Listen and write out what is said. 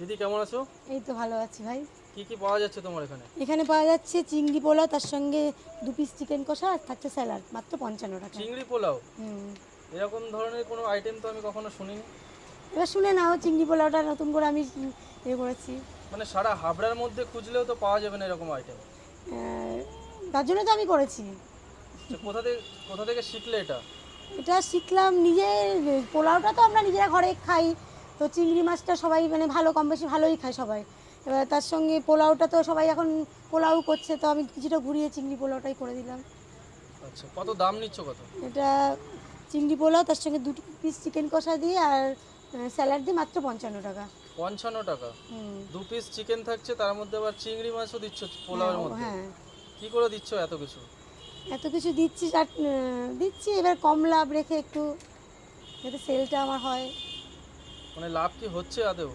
দিদি কেমন আছো? এই তো ভালো আছি ভাই। কি কি পাওয়া যাচ্ছে তোমার এখানে? এখানে পাওয়া যাচ্ছে চিংড়ি পোলাও, তার সঙ্গে 2 পিস চিকেন কষা, আর থাকছে স্যালাড, মাত্র 55 টাকা। চিংড়ি পোলাও? হুম। এরকম ধরনের কোনো আইটেম তো আমি কখনো শুনিনি। এবার শুনে নাও, চিংড়ি পোলাওটা নতুন করে আমি করেছি। মানে সারা হাবড়ার মধ্যে খুঁজলেও তো পাওয়া যাবে না এরকম আইটেম। আহ, তার জন্য তো আমি করেছি। কোথা থেকে শিখলে এটা? এটা শিখলাম নিজে। পোলাওটা তো আমরা নিজেরা ঘরে খাই, তো চিংড়ি মাছটা সবাই মানে ভালো, কম বেশি ভালোই খায় সবাই। এবার তার সঙ্গে পোলাওটা তো সবাই এখন পোলাও করছে, তো আমি কিছুটা ঘুরিয়ে চিংড়ি পোলাওটাই করে দিলাম। আচ্ছা, কত দাম নিচ্ছ কত? এটা চিংড়ি পোলাও, তার সঙ্গে 2 পিস চিকেন কষা দিয়ে আর স্যালাড দিয়ে মাত্র 55 টাকা। 55 টাকা? হুম। 2 পিস চিকেন থাকছে, তার মধ্যে আবার চিংড়ি মাছও দিচ্ছ পোলাওয়ের হ্যাঁ, মধ্যে? হ্যাঁ। কি করে দিচ্ছ এত কিছু? এত কিছু দিচ্ছি আর দিচ্ছি এবার কম লাভ রেখে, একটু যাতে সেলটা আমার হয়। মানে লাভ কি হচ্ছে আদৌ?